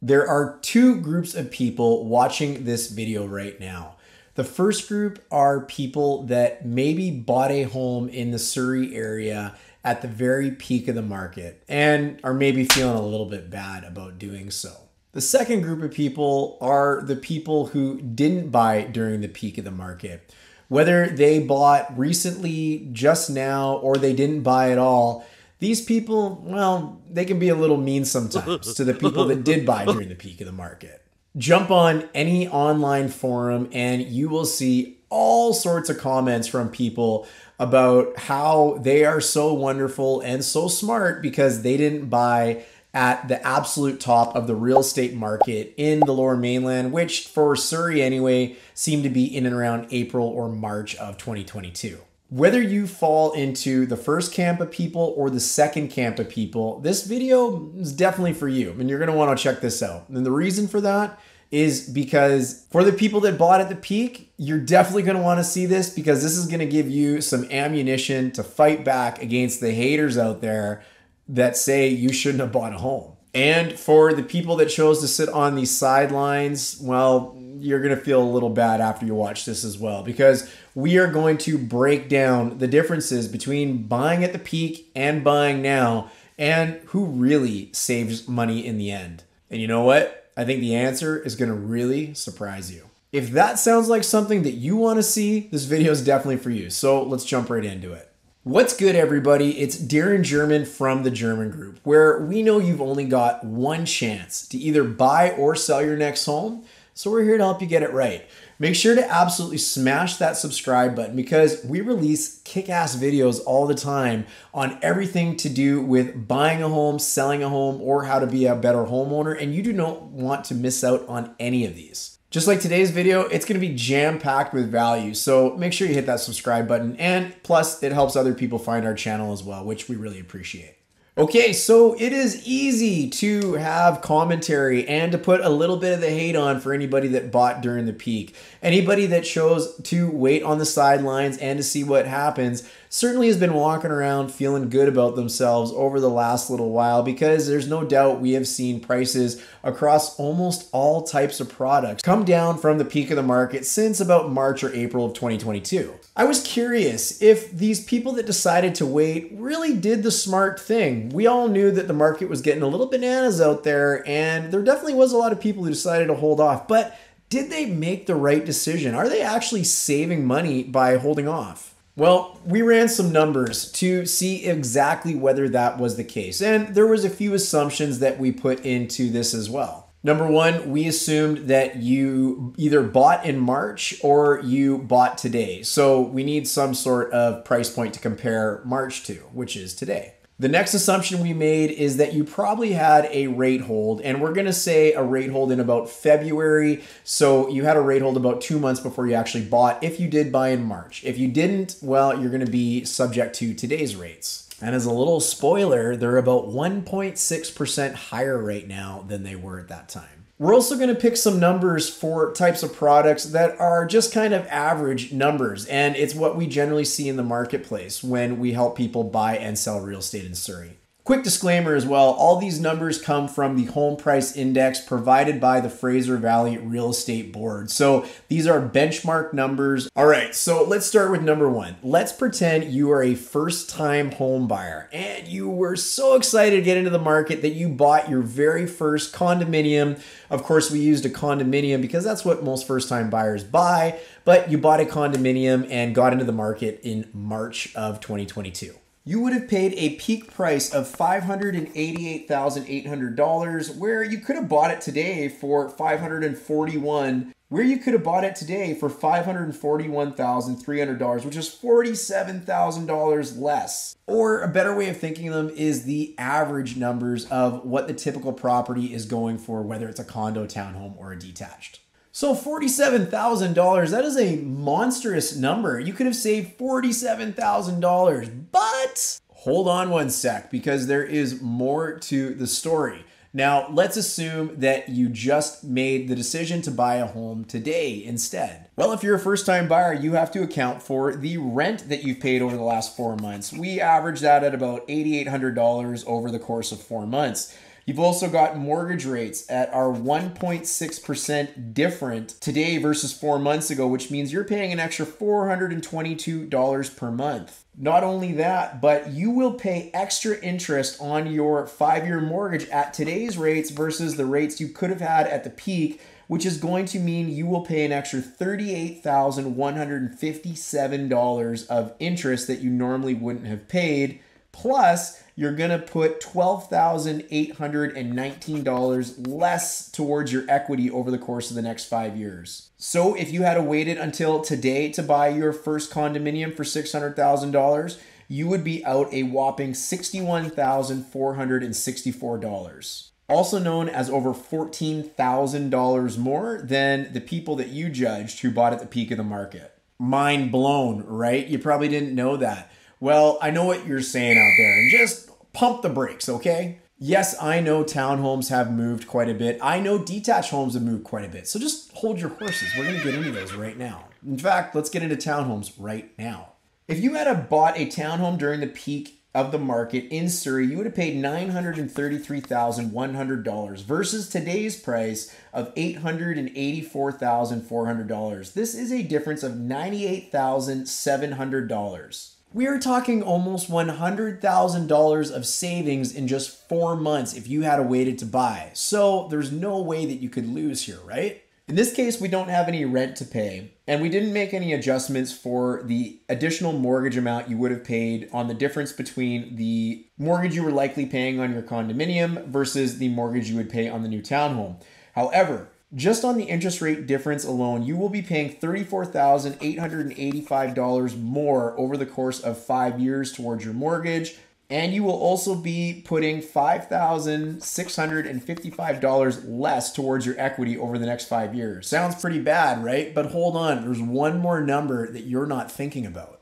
There are two groups of people watching this video right now. The first group are people that maybe bought a home in the Surrey area at the very peak of the market and are maybe feeling a little bit bad about doing so. The second group of people are the people who didn't buy during the peak of the market. Whether they bought recently, just now, or they didn't buy at all, these people, well, they can be a little mean sometimes to the people that did buy during the peak of the market. Jump on any online forum and you will see all sorts of comments from people about how they are so wonderful and so smart because they didn't buy at the absolute top of the real estate market in the Lower Mainland, which for Surrey anyway, seemed to be in and around April or March of 2022. Whether you fall into the first camp of people or the second camp of people, this video is definitely for you and you're gonna wanna check this out. And the reason for that is because for the people that bought at the peak, you're definitely gonna wanna see this because this is gonna give you some ammunition to fight back against the haters out there that say you shouldn't have bought a home. And for the people that chose to sit on these sidelines, well, you're gonna feel a little bad after you watch this as well, because we are going to break down the differences between buying at the peak and buying now and who really saves money in the end. And you know what? I think the answer is gonna really surprise you. If that sounds like something that you wanna see, this video is definitely for you. So let's jump right into it. What's good, everybody? It's Darin Germyn from the Germyn Group, where we know you've only got one chance to either buy or sell your next home. So we're here to help you get it right. Make sure to absolutely smash that subscribe button because we release kick-ass videos all the time on everything to do with buying a home, selling a home, or how to be a better homeowner. And you do not want to miss out on any of these. Just like today's video, it's gonna be jam-packed with value. So make sure you hit that subscribe button. And plus, it helps other people find our channel as well, which we really appreciate. Okay, so it is easy to have commentary and to put a little bit of the hate on for anybody that bought during the peak. Anybody that chose to wait on the sidelines and to see what happens certainly has been walking around feeling good about themselves over the last little while because there's no doubt we have seen prices across almost all types of products come down from the peak of the market since about March or April of 2022. I was curious if these people that decided to wait really did the smart thing. We all knew that the market was getting a little bananas out there and there definitely was a lot of people who decided to hold off, but did they make the right decision? Are they actually saving money by holding off? Well, we ran some numbers to see exactly whether that was the case. And there was a few assumptions that we put into this as well. Number one, we assumed that you either bought in March or you bought today. So we need some sort of price point to compare March to, which is today. The next assumption we made is that you probably had a rate hold, and we're gonna say a rate hold in about February. So you had a rate hold about 2 months before you actually bought, if you did buy in March. If you didn't, well, you're gonna be subject to today's rates. And as a little spoiler, they're about 1.6% higher right now than they were at that time. We're also going to pick some numbers for types of products that are just kind of average numbers, and it's what we generally see in the marketplace when we help people buy and sell real estate in Surrey. Quick disclaimer as well, all these numbers come from the home price index provided by the Fraser Valley Real Estate Board. So these are benchmark numbers. All right, so let's start with number one. Let's pretend you are a first-time home buyer and you were so excited to get into the market that you bought your very first condominium. Of course, we used a condominium because that's what most first-time buyers buy, but you bought a condominium and got into the market in March of 2022. You would have paid a peak price of $588,800, where you could have bought it today for $541,300, which is $47,000 less. Or a better way of thinking of them is the average numbers of what the typical property is going for, whether it's a condo, townhome, or a detached. So $47,000, that is a monstrous number. You could have saved $47,000, but hold on one sec because there is more to the story. Now, let's assume that you just made the decision to buy a home today instead. Well, if you're a first-time buyer, you have to account for the rent that you've paid over the last 4 months. We average that at about $8,800 over the course of 4 months. You've also got mortgage rates at are 1.6% different today versus 4 months ago, which means you're paying an extra $422 per month. Not only that, but you will pay extra interest on your 5-year mortgage at today's rates versus the rates you could have had at the peak, which is going to mean you will pay an extra $38,157 of interest that you normally wouldn't have paid. Plus, you're going to put $12,819 less towards your equity over the course of the next 5 years. So if you had waited until today to buy your first condominium for $600,000, you would be out a whopping $61,464. Also known as over $14,000 more than the people that you judged who bought at the peak of the market. Mind blown, right? You probably didn't know that. Well, I know what you're saying out there, and just pump the brakes, okay? Yes, I know townhomes have moved quite a bit. I know detached homes have moved quite a bit. So just hold your horses. We're going to get into those right now. In fact, let's get into townhomes right now. If you had bought a townhome during the peak of the market in Surrey, you would have paid $933,100 versus today's price of $884,400. This is a difference of $98,700. We are talking almost $100,000 of savings in just 4 months if you had waited to buy. So there's no way that you could lose here, right? In this case, we don't have any rent to pay, and we didn't make any adjustments for the additional mortgage amount you would have paid on the difference between the mortgage you were likely paying on your condominium versus the mortgage you would pay on the new townhome. However, just on the interest rate difference alone, you will be paying $34,885 more over the course of 5 years towards your mortgage. And you will also be putting $5,655 less towards your equity over the next 5 years. Sounds pretty bad, right? But hold on, there's one more number that you're not thinking about.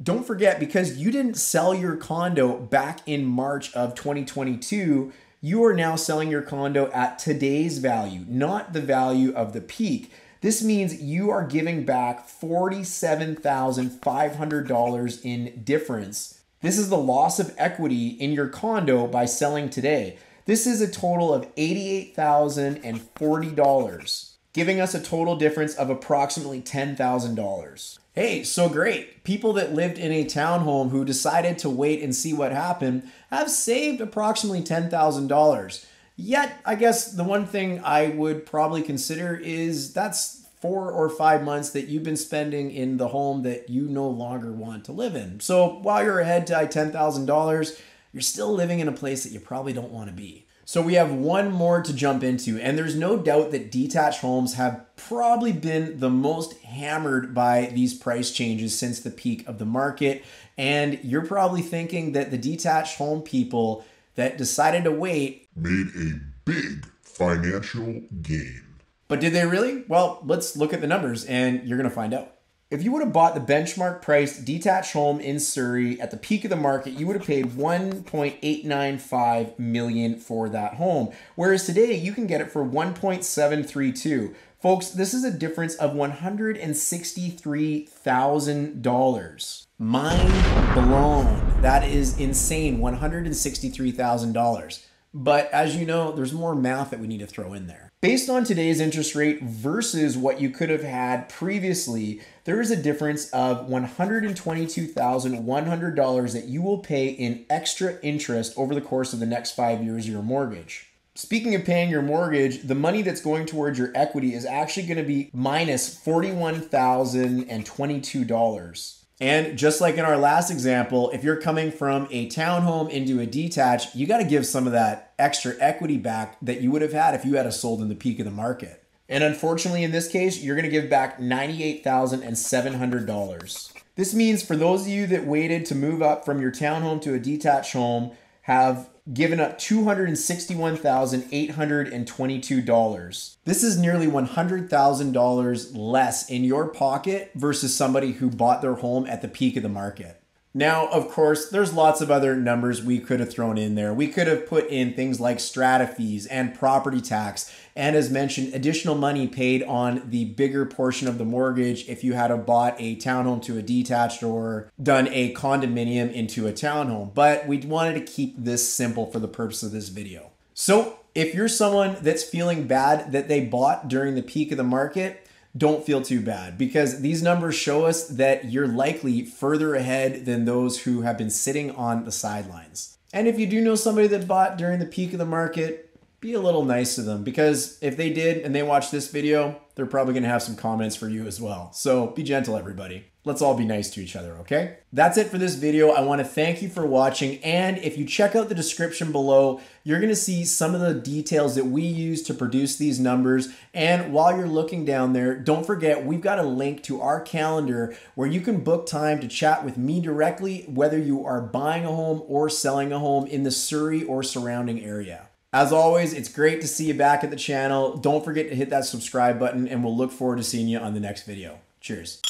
Don't forget, because you didn't sell your condo back in March of 2022, you are now selling your condo at today's value, not the value of the peak. This means you are giving back $47,500 in difference. This is the loss of equity in your condo by selling today. This is a total of $88,040, giving us a total difference of approximately $10,000. Hey, so great. People that lived in a townhome who decided to wait and see what happened have saved approximately $10,000. Yet, I guess the one thing I would probably consider is that's 4 or 5 months that you've been spending in the home that you no longer want to live in. So while you're ahead to $10,000, you're still living in a place that you probably don't want to be. So we have one more to jump into, and there's no doubt that detached homes have probably been the most hammered by these price changes since the peak of the market. And you're probably thinking that the detached home people that decided to wait made a big financial gain. But did they really? Well, let's look at the numbers and you're going to find out. If you would have bought the benchmark priced detached home in Surrey at the peak of the market, you would have paid $1.895 million for that home. Whereas today you can get it for $1.732. Folks, this is a difference of $163,000. Mind blown. That is insane, $163,000. But as you know, there's more math that we need to throw in there. Based on today's interest rate versus what you could have had previously, there is a difference of $122,100 that you will pay in extra interest over the course of the next 5 years of your mortgage. Speaking of paying your mortgage, the money that's going towards your equity is actually going to be minus $41,022. And just like in our last example, if you're coming from a townhome into a detached, you got to give some of that extra equity back that you would have had if you had sold in the peak of the market. And unfortunately, in this case, you're going to give back $98,700. This means for those of you that waited to move up from your townhome to a detached home have given up $261,822. This is nearly $100,000 less in your pocket versus somebody who bought their home at the peak of the market. Now, of course, there's lots of other numbers we could have thrown in there. We could have put in things like strata fees and property tax, and as mentioned, additional money paid on the bigger portion of the mortgage if you had bought a townhome to a detached or done a condominium into a townhome. But we wanted to keep this simple for the purpose of this video. So if you're someone that's feeling bad that they bought during the peak of the market, don't feel too bad, because these numbers show us that you're likely further ahead than those who have been sitting on the sidelines. And if you do know somebody that bought during the peak of the market, be a little nice to them, because if they did and they watch this video, they're probably gonna have some comments for you as well. So be gentle, everybody. Let's all be nice to each other, okay? That's it for this video. I wanna thank you for watching, and if you check out the description below, you're gonna see some of the details that we use to produce these numbers. And while you're looking down there, don't forget, we've got a link to our calendar where you can book time to chat with me directly, whether you are buying a home or selling a home in the Surrey or surrounding area. As always, it's great to see you back at the channel. Don't forget to hit that subscribe button, and we'll look forward to seeing you on the next video. Cheers.